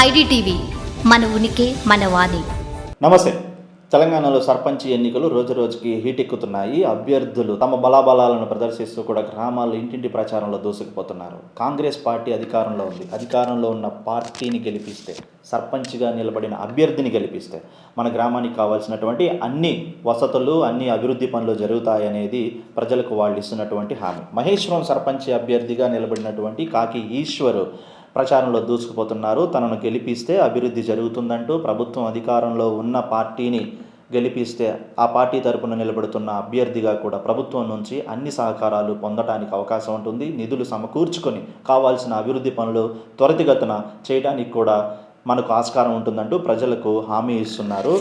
IDTV మన ఉనికి మన వాణి. నమస్తే. తెలంగాణలో సర్పంచ్ ఎన్నికలు రోజురోజుకి హీటెక్కుతున్నాయి. అభ్యర్థులు తమ బలాబలాలను ప్రదర్శిస్తూ కూడా గ్రామాల్లో ఇంటింటి ప్రచారంలో దూసుకుపోతున్నారు. కాంగ్రెస్ పార్టీ అధికారంలో ఉంది. అధికారంలో ఉన్న పార్టీని గెలిపిస్తే, సర్పంచ్గా నిలబడిన అభ్యర్థిని గెలిపిస్తే మన గ్రామానికి కావాల్సినటువంటి అన్ని వసతులు, అన్ని అభివృద్ధి పనులు జరుగుతాయనేది ప్రజలకు వాళ్ళు ఇస్తున్నటువంటి హామీ. మహేశ్వరం సర్పంచ్ అభ్యర్థిగా నిలబడినటువంటి కాకి ఈశ్వర్ ప్రచారంలో దూసుకుపోతున్నారు. తనను గెలిపిస్తే అభివృద్ధి జరుగుతుందంటూ, ప్రభుత్వం అధికారంలో ఉన్న పార్టీని గెలిపిస్తే ఆ పార్టీ తరపున నిలబడుతున్న అభ్యర్థిగా కూడా ప్రభుత్వం నుంచి అన్ని సహకారాలు పొందడానికి అవకాశం ఉంటుంది. నిధులు సమకూర్చుకొని కావాల్సిన అభివృద్ధి పనులు త్వరితగతిన చేయడానికి కూడా మనకు ఆస్కారం ఉంటుందంటూ ప్రజలకు హామీ ఇస్తున్నారు.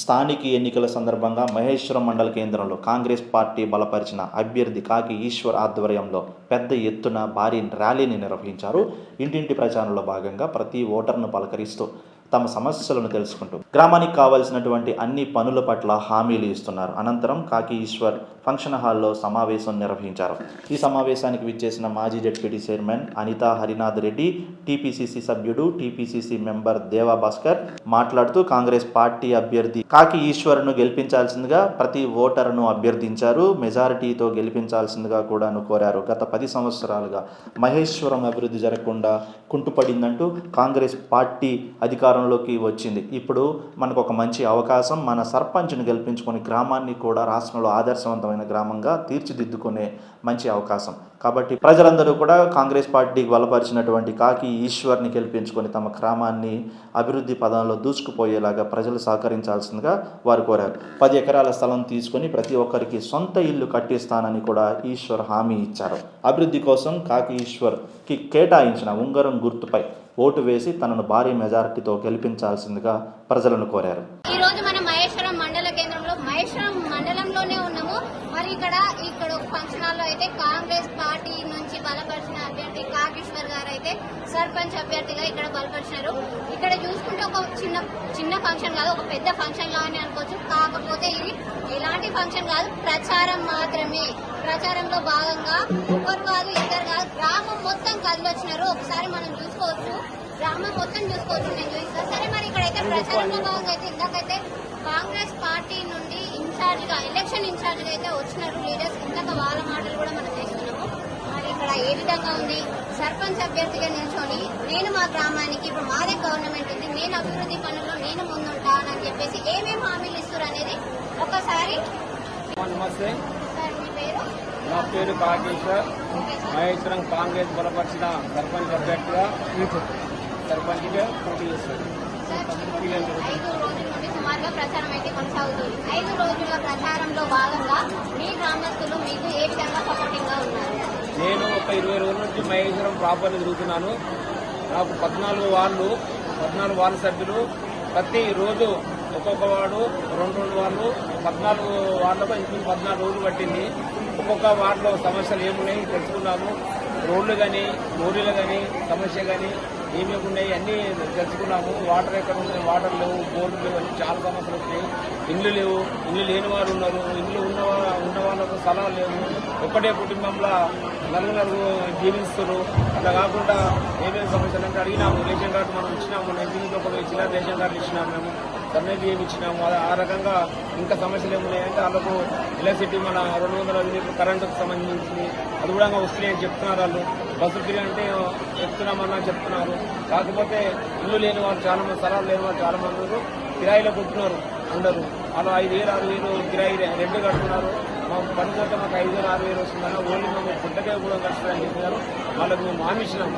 స్థానిక ఎన్నికల సందర్భంగా మహేశ్వరం మండల కేంద్రంలో కాంగ్రెస్ పార్టీ బలపరిచిన అభ్యర్థి కాకి ఈశ్వర్ ఆధ్వర్యంలో పెద్ద ఎత్తున భారీ ర్యాలీని నిర్వహించారు. ఇంటింటి ప్రచారంలో భాగంగా ప్రతి ఓటర్ను పలకరిస్తూ తమ సమస్యలను తెలుసుకుంటూ గ్రామానికి కావాల్సినటువంటి అన్ని పనుల పట్ల హామీలు ఇస్తున్నారు. అనంతరం కాకి ఈశ్వర్ ఫంక్షన్ హాల్లో సమావేశం నిర్వహించారు. ఈ సమావేశానికి విచ్చేసిన మాజీ ZPT chairman Anitha Harinath Reddy, TPCC సభ్యుడు, టీపీసీసీ మెంబర్ దేవా భాస్కర్ మాట్లాడుతూ కాంగ్రెస్ పార్టీ అభ్యర్థి కాకి ఈశ్వర్ను గెలిపించాల్సిందిగా ప్రతి ఓటరును అభ్యర్థించారు. మెజారిటీతో గెలిపించాల్సిందిగా కూడా కోరారు. గత 10 సంవత్సరాలుగా మహేశ్వరం అభివృద్ధి జరగకుండా కుంటుపడిందంటూ కాంగ్రెస్ పార్టీ అధికారంలోకి వచ్చింది. ఇప్పుడు మనకు ఒక మంచి అవకాశం, మన సర్పంచ్ను గెలిపించుకొని గ్రామాన్ని కూడా రాష్ట్రంలో ఆదర్శవంతమైన గ్రామంగా తీర్చిదిద్దుకునే మంచి అవకాశం. కాబట్టి ప్రజలందరూ కూడా కాంగ్రెస్ పార్టీకి బలపరిచినటువంటి కాకి ఈశ్వర్ని గెలిపించుకొని తమ గ్రామాన్ని అభివృద్ధి పదంలో దూసుకుపోయేలాగా ప్రజలు సహకరించాల్సిందిగా వారు కోరారు. 10 ఎకరాల స్థలం తీసుకొని ప్రతి ఒక్కరికి సొంత ఇల్లు కట్టిస్తానని కూడా ఈశ్వర్ హామీ ఇచ్చారు. అభివృద్ధి కోసం కాకి ఈశ్వర్కి కేటాయించిన ఉంగరం గుర్తుపై ఓటు వేసి తనను భారీ మెజారిటీతో గెలిపించాల్సిందిగా ప్రజలను కోరారు. ఈ రోజు మనం మహేశ్వరం మండల కేంద్రంలో మహేశ్వరం మండలంలోనే ఉన్నాము. మరి ఇక్కడ ఒక ఫంక్షన్ హాల్లో అయితే కాంగ్రెస్ పార్టీ నుంచి బలపరిచిన అభ్యర్థి కాకేశ్వర్ గారు అయితే సర్పంచ్ అభ్యర్థిగా ఇక్కడ బలపరిచినారు. ఇక్కడ చూసుకుంటే ఒక చిన్న ఫంక్షన్ కాదు, ఒక పెద్ద ఫంక్షన్ లాగానే అనుకోవచ్చు. కాకపోతే ఇది ఎలాంటి ఫంక్షన్ కాదు, ప్రచారం మాత్రమే. ప్రచారంలో భాగంగా ఒకరు కాదు, ఇద్దరు కాదు, గ్రామం మొత్తం కదిలొచ్చినారు. ఒకసారి మనం చూసుకోవచ్చు, గ్రామం మొత్తం చూసుకోవచ్చు. నేను చూపిస్తాను. సరే, మరి ఇక్కడైతే ప్రచారంలో భాగంగా అయితే ఇందాకైతే కాంగ్రెస్ పార్టీ నుండి ఇన్ఛార్జిగా, ఎలక్షన్ ఇన్ఛార్జిగా అయితే వచ్చినారు లీడర్స్. ఇందాక వాళ్ళ మాటలు కూడా మనం చేస్తున్నాము. మరి ఇక్కడ ఏ విధంగా ఉంది, సర్పంచ్ అభ్యర్థిగా నిల్చొని నేను మా గ్రామానికి, ఇప్పుడు మాదే గవర్నమెంట్ ఉంది, నేను అభివృద్ధి పనుల్లో నేను ముందుంటానని చెప్పేసి ఏమేమి హామీలు ఇస్తారు అనేది ఒకసారి. నా పేరు కాకేశ్వర్. మహేశ్వరం కాంగ్రెస్ బలపరిచిన సర్పంచ్ అభ్యర్థిగా పోటీ చేస్తారు. 5 రోజుల నుండి సుమారుగా ప్రచారం అయితే కొనసాగుతుంది. 5 రోజుల ప్రచారంలో భాగంగా మీ గ్రామస్తులు మీకు ఏ విధంగా సపోర్టింగ్ గా ఉన్నారు? నేను ఒక 20 రోజుల నుంచి మహేశ్వరం ప్రాపర్ని తిరుగుతున్నాను. నాకు 14 వార్డు సభ్యులు. ప్రతి రోజు ఒక్కొక్క వార్డు 2 వార్డులు, 14 వార్డులకు ఇంచుమించు 14 రోజులు పట్టింది. ఒక్కొక్క వార్డులో సమస్యలు ఏమున్నాయి తెలుసుకున్నాము. రోడ్లు కానీ, బోర్డులు కానీ, సమస్య కానీ ఏమేమి ఉన్నాయి అన్నీ తెలుసుకున్నాము. వాటర్ ఎక్కడ ఉన్నాయి, వాటర్ లేవు, బోర్డులు లేవు, అన్నీ చాలా సమస్యలు వచ్చినాయి. ఇండ్లు లేవు, ఇండ్లు లేని వారు ఉన్నారు, ఇండ్లు ఉన్న వాళ్ళకు స్థలాలు లేవు. ఒక్కటే కుటుంబంలో నలుగురు జీవిస్తారు. అట్లా కాకుండా ఏమేమి సమస్యలు అంటే అడిగినాము. రేషన్ కార్డు మనం ఇచ్చినాము, నెగ్గికి ఒక చిన్న రేషన్ కార్డు ఇచ్చినాము, మేము సమ్మె బియ్యం ఇచ్చినాము. ఆ రకంగా ఇంకా సమస్యలు ఏమున్నాయంటే వాళ్ళకు ఎలక్ట్రిసిటీ మన 200 యూనిట్లు కరెంటుకు సంబంధించింది అది కూడా వస్తున్నాయని చెప్తున్నారు. వాళ్ళు బస్సు ఫ్రీ అంటే చెప్తున్నామన్నా చెప్తున్నారు. కాకపోతే ఇల్లు లేని వాళ్ళు చాలా మంది, స్థలాలు లేని వాళ్ళు చాలా మంది ఉన్నారు. కిరాయిలో పుట్టినారు ఉండరు. వాళ్ళు 5,000, 6,000 కిరాయి రెంట్ కడుతున్నారు. మా పని కంటే మాకు 5,000, 6,000 వస్తుందన్న ఓన్లీ మేము పుట్టకే కూడా కలుస్తుందని చెప్పినారు. వాళ్ళకు మేము హామీచ్చినాము.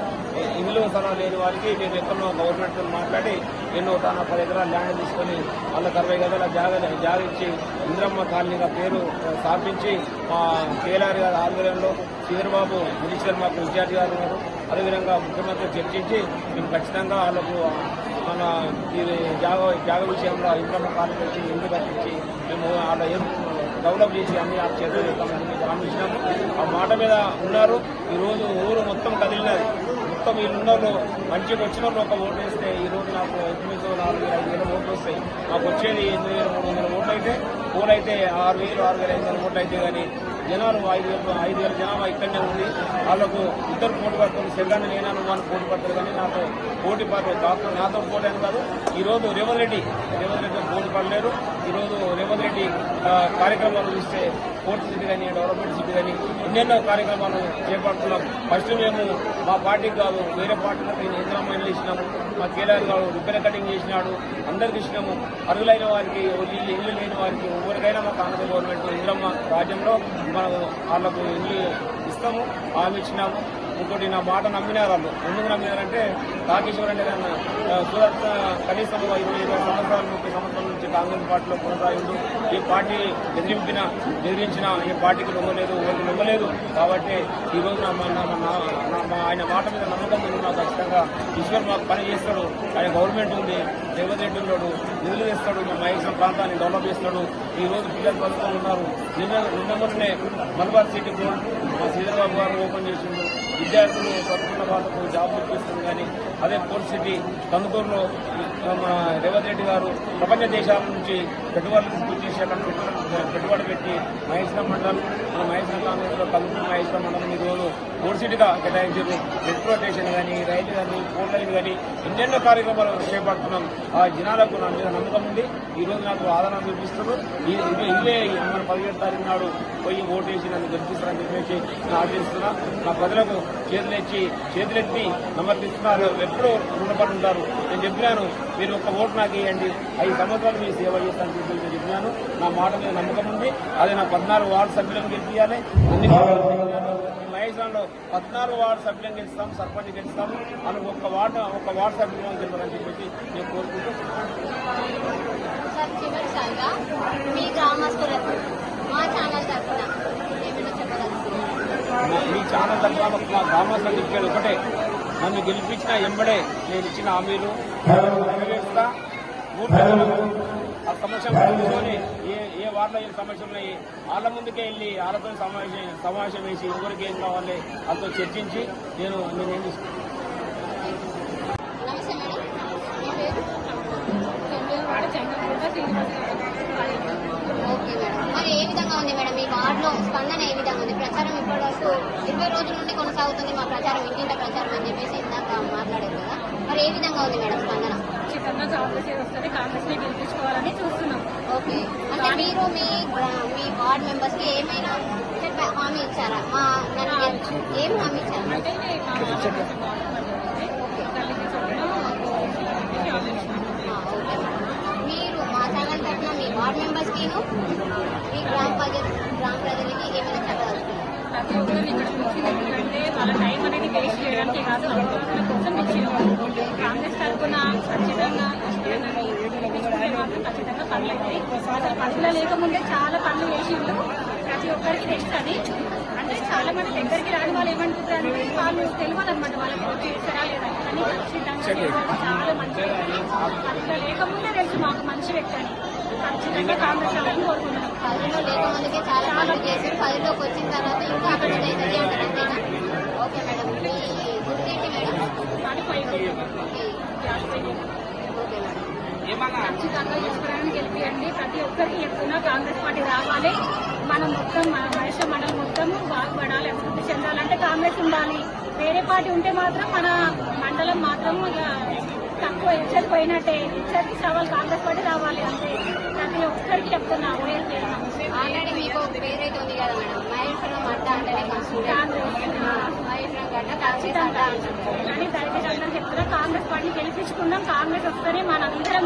ఇల్లు స్థలాలు లేని వారికి మేము ఎక్కడో గవర్నమెంట్తో మాట్లాడి ఎన్నో 10 ఎకరాల ల్యాండ్ తీసుకొని వాళ్ళకి 60 గజాల జాగా ఇచ్చి ఇంద్రమ్మ కాలనీగా పేరు స్థాపించి మా కేఆర్ గారి ఆధ్వర్యంలో శ్రీధర్బాబు మినిస్టర్ మాకు ఇన్ఛార్జి గారు ఉన్నారు. అదేవిధంగా ముఖ్యమంత్రి చర్చించి మేము ఖచ్చితంగా వాళ్ళకు మన జాగ విషయంలో ఇంద్రమ్మ కాలనీ వచ్చి ఇల్లు కట్టించి మేము వాళ్ళ డెవలప్ చేసి అన్ని ఆ చేతులు హామీచ్చినాము. ఆ మాట మీద ఉన్నారు. ఈరోజు ఊరు మొత్తం కదిలినది. మొత్తం వీళ్ళున్నారు. మంచిగా వచ్చిన వాళ్ళు ఒక ఓటు వేస్తే ఈరోజు నాకు 9,000-5,000 ఓట్లు వస్తాయి. మాకు వచ్చేది 8,300 ఓట్లు అయితే, పోలైతే 6,000-6,500 ఓట్లు అయితే కానీ జనాలు 5,000 జనాభా ఇక్కడనే ఉంది. వాళ్ళకు ఇద్దరు పోటీ పడుతుంది. సెల్లాన్ని నేను వాళ్ళు పోటీ పడతారు, కానీ నాతో పోటీ పడలేదు. నాతో పోటీ అని కాదు. ఈరోజు రేవంత్ రెడ్డి పోటీ పడలేరు. ఈరోజు రేవంత్ రెడ్డి కార్యక్రమాలు చూస్తే స్పోర్ట్స్ సిటీ కానీ, డెవలప్మెంట్ సిటీ కానీ ఎన్నెన్నో కార్యక్రమాలు చేపడుతున్నాం. ఫస్ట్ మేము మా పార్టీకి కాదు, వేరే పార్టీలకు ఇంద్రమైనలు ఇచ్చినాము. మా కేఆర్ గారు రిపేర్ కటింగ్ చేసినాడు, అందరికి ఇచ్చినాము. అర్హులైన వారికి, ఇల్లు లేని వారికి ఎవరికైనా మా కాంగ్రెస్ గవర్నమెంట్ ఇంద్రమ్మ రాజ్యంలో మనం వాళ్ళకు ఇల్లు ఇస్తాము, హామీ ఇచ్చినాము. ఇంకోటి నా మాట నమ్మినారు వాళ్ళు. ఎందుకు నమ్మినారంటే రాకేశ్వర్ అంటే సూరత్ కనీసం 20 సంవత్సరాలు 30 సంవత్సరాల నుంచి కాంగ్రెస్ పార్టీలో కొనసాగిండు. ఈ పార్టీ బెదిరించిన ఈ పార్టీకి లొంగలేదు, ఎవరికి లొంగలేదు. కాబట్టి ఈరోజు ఆయన మాట మీద నమ్మకం ఉంది. నాకు ఖచ్చితంగా ఈశ్వర్ మాకు పని చేస్తాడు. ఆయన గవర్నమెంట్ ఉంది, రేవంత్ రెడ్డి ఉన్నాడు, నిధులు తెస్తాడు, మా మహేశ్వరం ప్రాంతాన్ని డెవలప్ చేస్తాడు. ఈ రోజు పిల్లలు చదువుకొని ఉన్నారు. నిన్న మొన్ననే మలబార్ సిటీ బోర్డు మా శ్రీధరబాబు గారు ఓపెన్ చేసిండు. విద్యార్థులు చదువుకున్న వాళ్ళకు జాబ్ ఇప్పిస్తుంది. కానీ అదే పోర్ట్ సిటీ కందుకూరులో మన రేవంత్ రెడ్డి గారు ప్రపంచ దేశాల నుంచి పెట్టుబడులు తీసుకొచ్చేసి అక్కడ పెట్టుబడి పెట్టి మహేశ్వరం మండలం, మన మహేశ్వరం కాంగ్రెస్లో కందుకూరు మహేశ్వరం మండలం ఈరోజు పోర్ట్ సిటీగా కేటాయించారు. మెట్రో స్టేషన్ కానీ, రైలు కానీ, ఫోర్ లైన్ కానీ ఎన్నెన్నో కార్యక్రమాలు చేపడుతున్నాం. ఆ జనాలకు నా మీద నమ్మకం ఉంది. ఈ రోజు నాకు ఆదరణ చూపిస్తున్నారు. ఇవే మన 17 తారీఖు నాడు పోయి ఓటేసి నన్ను గెలిపిస్తారని చెప్పేసి నేను ఆశిస్తున్నా. నా ప్రజలకు చేతులెత్తి నమ్మకిస్తున్నారు. ఎప్పుడూ రుణపడి ఉంటారు. నేను చెప్పినాను, మీరు ఒక్క ఓటు నాకు వేయండి, 5 సంవత్సరాలు మీ సేవ చేస్తానని చెప్పి నేను చెప్పినాను. నా మాట మీద నమ్మకం ఉంది. అదే నా 14 వార్డు సభ్యులను గెలిపించాలి. అన్ని మహేశ్వరంలో 14 వార్డు సభ్యులను గెలుస్తాం, సర్పంచ్ గెలుస్తాం అని ఒక్క వార్డు సభ్యులను గెలవాలని చెప్పేసి నేను కోరుకుంటూ చివరిసారిగా మీ గ్రామస్తులకు మా ఛానల్ తరఫున ఏమైనా చెప్పగలుగుతారు? మీ ఛానల్ తరఫున మా గ్రామస్తులకు ఇచ్చేది ఒకటే, నన్ను గెలిపించిన ఎంబడే నేను ఇచ్చిన హామీలు నెరవేరుస్తా. ఆ సమస్యలు కూర్చొని ఏ వార్డులో ఏ సమస్యలు ఉన్నాయి వాళ్ళ ముందుకే వెళ్ళి వాళ్ళతో సమావేశం వేసి ఎవరికి ఏం కావాలి వాళ్ళతో చర్చించి నేనేం తీసుకుంటాను. నమస్తే మేడం, మీ పేరు? ఓకే మేడం, మరి ఏ విధంగా ఉంది మేడం మీ వార్డులో స్పందన? ఏ విధంగా ఉంది ప్రచారం? ఇప్పటి వరకు 20 రోజుల నుండి కొనసాగుతుంది మా ప్రచారం, ఇంటింట ప్రచారం అని చెప్పేసి ఇందాక మాట్లాడారు కదా, మరి ఏ విధంగా ఉంది మేడం స్పందన? ఖచ్చితంగా కాంగ్రెస్ వస్తుంది, కాంగ్రెస్ ని గెలిపించుకోవాలని చూస్తున్నాం. ఓకే, అంటే మీరు మీ వార్డ్ మెంబర్స్ కి ఏమైనా హామీ ఇచ్చారా? ఏం హామీ ఇచ్చారు? అంటే మీరు మా ఛానల్ తరఫున మీ వార్డ్ మెంబర్స్ కి మీ గ్రామ ప్రజలకి ఏమైనా చెప్పగలుగుతున్నారు? ప్రతి ఒక్కరు ఇక్కడ వచ్చింది ఎందుకంటే వాళ్ళ టైం అనేది వేస్ట్ చేయడానికి కాదు, అందుబాటుల కోసం ఇచ్చేవాళ్ళు. కాంగ్రెస్ తరఫున ఖచ్చితంగా మాత్రం ఖచ్చితంగా పనులు అవుతాయి. అసలు పనులు లేకముందే చాలా పనులు చేసిండు, ప్రతి ఒక్కరికి తెలుస్తుంది. అంటే చాలా మంది దగ్గరికి రాని వాళ్ళు ఏమంటున్నారు అంటే వాళ్ళు తెలియాలన్నమాట, వాళ్ళకి వచ్చి చేస్తారా లేదా అని. ఖచ్చితంగా చాలా మంచి వ్యక్తి, పనులు లేకముందే తెలుసు మాకు మంచి వ్యక్తి అని. ఖచ్చితంగా కాంగ్రెస్ వాళ్ళని కోరుకుంటున్నాం. పనులు లేకముందుకే చాలా పనులు చేసి 10లోకి వచ్చిన తర్వాత ఇంకా అభివృద్ధి అవుతుంది అంటారు, అంతేనా? ఓకే మేడం, మీ గుర్తేంటి మేడం? ఓకే మేడం, ఖచ్చితంగా ఈశ్వరాన్ని గెలిపియండి. ప్రతి ఒక్కరికి చెప్తున్నా కాంగ్రెస్ పార్టీ రావాలి. మనం మొత్తం మహేశ్వరం మండలం మొత్తము బాగుపడాలి, అభివృద్ధి చెందాలంటే కాంగ్రెస్ ఉండాలి. వేరే పార్టీ ఉంటే మాత్రం మన మండలం మాత్రం తక్కువ ఇచ్చేది పోయినట్టే. ఇచ్చేది కావాలి, కాంగ్రెస్ పార్టీ రావాలి అంతే. ప్రతి ఒక్కరికి చెప్తున్నా ఆల్రెడీ మీకు పేరైతే ఉంది కదా మేడం, మహేశ్వరం అడ్డ అంటేనే కాంగ్రెస్, మహేశ్వరం గడ్డ కాంగ్రెస్ అడ్డ అంటారు. కానీ దయచేసి అందరూ చెప్తున్నా కాంగ్రెస్ పార్టీని గెలిపించుకుందాం. కాంగ్రెస్ వస్తేనే మనందరం